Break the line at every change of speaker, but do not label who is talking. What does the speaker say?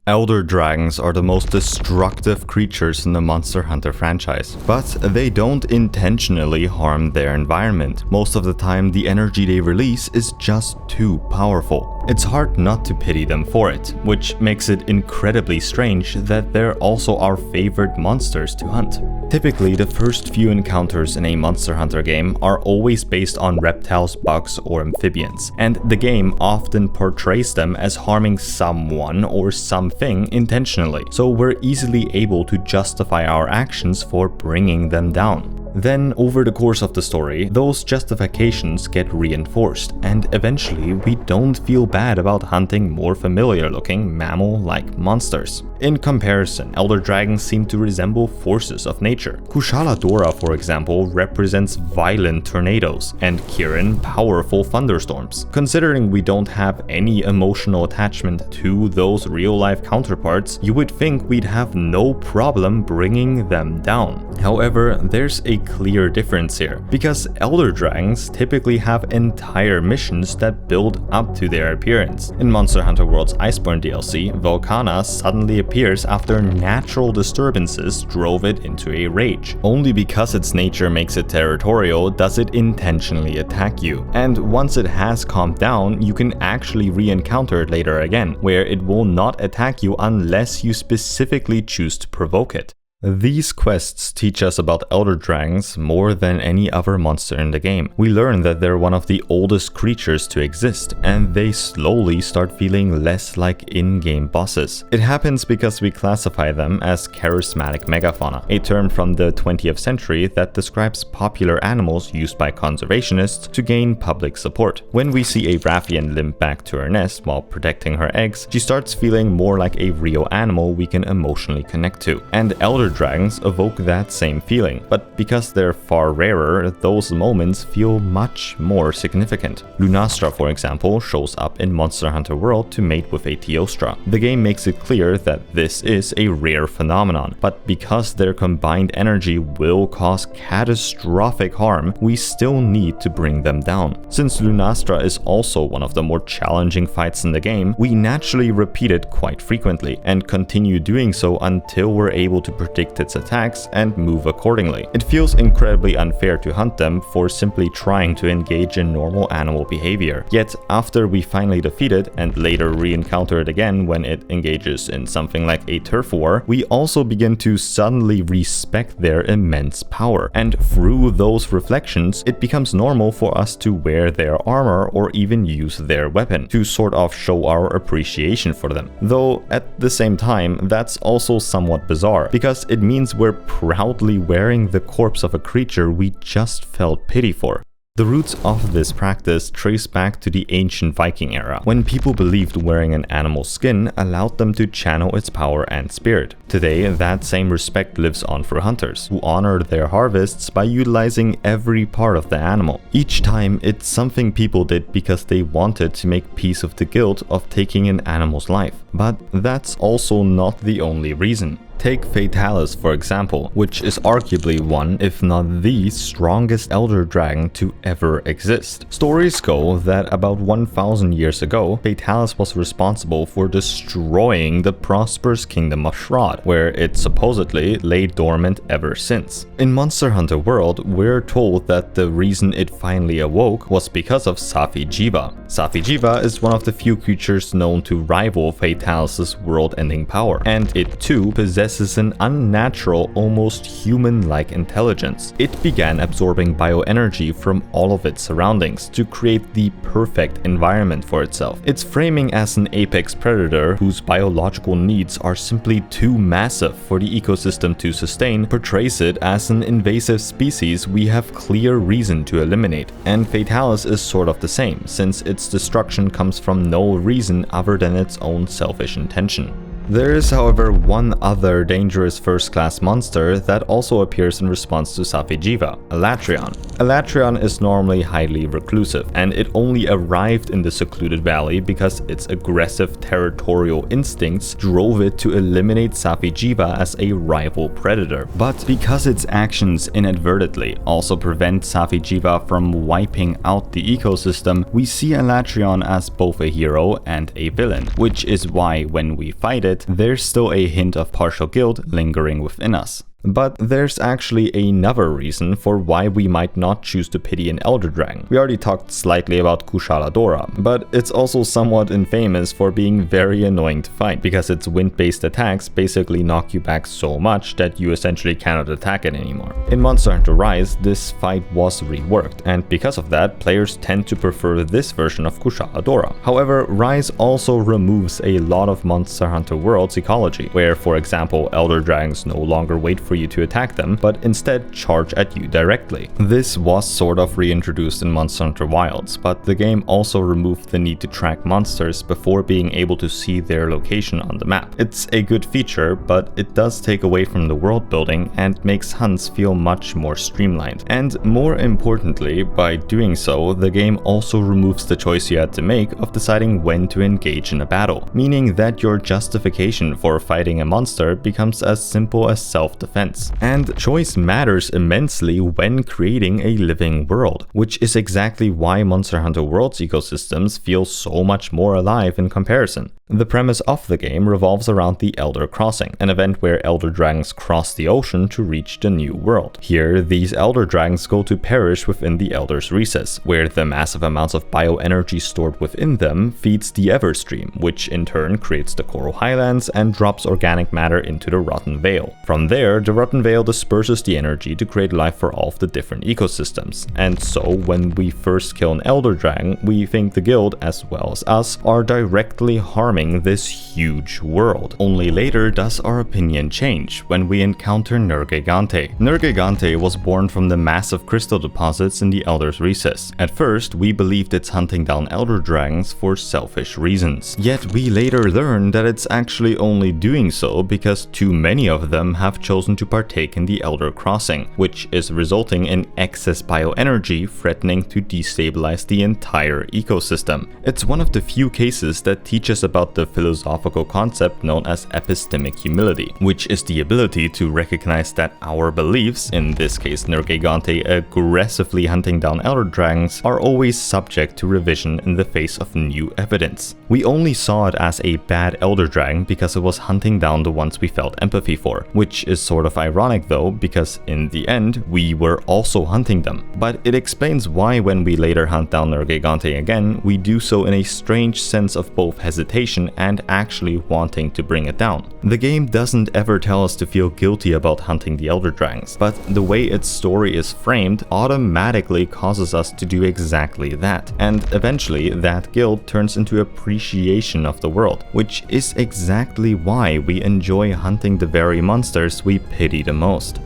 Elder dragons are the most destructive creatures in the Monster Hunter franchise, but they don't intentionally harm their environment. Most of the time, the energy they release is just too powerful. It's hard not to pity them for it, which makes it incredibly strange that they're also our favorite monsters to hunt. Typically, the first few encounters in a Monster Hunter game are always based on reptiles, bugs, or amphibians, and the game often portrays them as harming someone or something intentionally, so we're easily able to justify our actions for bringing them down. Then, over the course of the story, those justifications get reinforced, and eventually we don't feel bad about hunting more familiar-looking mammal-like monsters. In comparison, Elder Dragons seem to resemble forces of nature. Kushala Daora, for example, represents violent tornadoes, and Kirin powerful thunderstorms. Considering we don't have any emotional attachment to those real-life counterparts, you would think we'd have no problem bringing them down. However, there's a clear difference here, because Elder Dragons typically have entire missions that build up to their appearance. In Monster Hunter World's Iceborne DLC, Velkhana suddenly appears after natural disturbances drove it into a rage. Only because its nature makes it territorial does it intentionally attack you, and once it has calmed down, you can actually re-encounter it later again, where it will not attack you unless you specifically choose to provoke it. These quests teach us about Elder Dragons more than any other monster in the game. We learn that they're one of the oldest creatures to exist, and they slowly start feeling less like in-game bosses. It happens because we classify them as charismatic megafauna, a term from the 20th century that describes popular animals used by conservationists to gain public support. When we see a Rathian limp back to her nest while protecting her eggs, she starts feeling more like a real animal we can emotionally connect to, and Elder Dragons evoke that same feeling, but because they're far rarer, those moments feel much more significant. Lunastra, for example, shows up in Monster Hunter World to mate with a Teostra. The game makes it clear that this is a rare phenomenon, but because their combined energy will cause catastrophic harm, we still need to bring them down. Since Lunastra is also one of the more challenging fights in the game, we naturally repeat it quite frequently, and continue doing so until we're able to predict its attacks and move accordingly. It feels incredibly unfair to hunt them for simply trying to engage in normal animal behavior. Yet, after we finally defeat it, and later re-encounter it again when it engages in something like a turf war, we also begin to suddenly respect their immense power. And through those reflections, it becomes normal for us to wear their armor or even use their weapon, to sort of show our appreciation for them. Though, at the same time, that's also somewhat bizarre, because it means we're proudly wearing the corpse of a creature we just felt pity for. The roots of this practice trace back to the ancient Viking era, when people believed wearing an animal's skin allowed them to channel its power and spirit. Today, that same respect lives on for hunters, who honor their harvests by utilizing every part of the animal. Each time, it's something people did because they wanted to make peace with the guilt of taking an animal's life. But that's also not the only reason. Take Fatalis, for example, which is arguably one, if not the strongest Elder Dragon to ever exist. Stories go that about 1000 years ago, Fatalis was responsible for destroying the prosperous kingdom of Shrod, where it supposedly lay dormant ever since. In Monster Hunter World, we're told that the reason it finally awoke was because of Safi'jiiva. Safi'jiiva is one of the few creatures known to rival Fatalis' world-ending power, and it too possesses an unnatural, almost human-like intelligence. It began absorbing bioenergy from all of its surroundings to create the perfect environment for itself. Its framing as an apex predator whose biological needs are simply too massive for the ecosystem to sustain portrays it as an invasive species we have clear reason to eliminate. And Fatalis is sort of the same, since its destruction comes from no reason other than its own selfish intention. There is, however, one other dangerous first-class monster that also appears in response to Safi'jiiva, Alatreon. Alatreon is normally highly reclusive, and it only arrived in the secluded valley because its aggressive territorial instincts drove it to eliminate Safi'jiiva as a rival predator. But because its actions inadvertently also prevent Safi'jiiva from wiping out the ecosystem, we see Alatreon as both a hero and a villain, which is why when we fight it, it, there's still a hint of partial guilt lingering within us. But there's actually another reason for why we might not choose to pity an Elder Dragon. We already talked slightly about Kushala Daora, but it's also somewhat infamous for being very annoying to fight, because its wind-based attacks basically knock you back so much that you essentially cannot attack it anymore. In Monster Hunter Rise, this fight was reworked, and because of that, players tend to prefer this version of Kushala Daora. However, Rise also removes a lot of Monster Hunter World's ecology, where, for example, Elder Dragons no longer wait for you to attack them, but instead charge at you directly. This was sort of reintroduced in Monster Hunter Wilds, but the game also removed the need to track monsters before being able to see their location on the map. It's a good feature, but it does take away from the world building and makes hunts feel much more streamlined. And more importantly, by doing so, the game also removes the choice you had to make of deciding when to engage in a battle, meaning that your justification for fighting a monster becomes as simple as self-defense. And choice matters immensely when creating a living world, which is exactly why Monster Hunter World's ecosystems feel so much more alive in comparison. The premise of the game revolves around the Elder Crossing, an event where Elder Dragons cross the ocean to reach the new world. Here, these Elder Dragons go to perish within the Elder's Recess, where the massive amounts of bioenergy stored within them feeds the Everstream, which in turn creates the Coral Highlands and drops organic matter into the Rotten Vale. From there, the Rotten Vale disperses the energy to create life for all of the different ecosystems. And so, when we first kill an Elder Dragon, we think the guild, as well as us, are directly harming this huge world. Only later does our opinion change when we encounter Nergigante. Nergigante was born from the massive crystal deposits in the Elder's Recess. At first, we believed it's hunting down Elder Dragons for selfish reasons. Yet we later learned that it's actually only doing so because too many of them have chosen to partake in the Elder Crossing, which is resulting in excess bioenergy threatening to destabilize the entire ecosystem. It's one of the few cases that teach us about the philosophical concept known as epistemic humility, which is the ability to recognize that our beliefs, in this case Nergigante aggressively hunting down Elder Dragons, are always subject to revision in the face of new evidence. We only saw it as a bad Elder Dragon because it was hunting down the ones we felt empathy for, which is sort of ironic though, because in the end we were also hunting them. But it explains why when we later hunt down Nergigante again, we do so in a strange sense of both hesitation and actually wanting to bring it down. The game doesn't ever tell us to feel guilty about hunting the Elder Dragons, but the way its story is framed automatically causes us to do exactly that, and eventually that guilt turns into appreciation of the world, which is exactly why we enjoy hunting the very monsters we pity the most.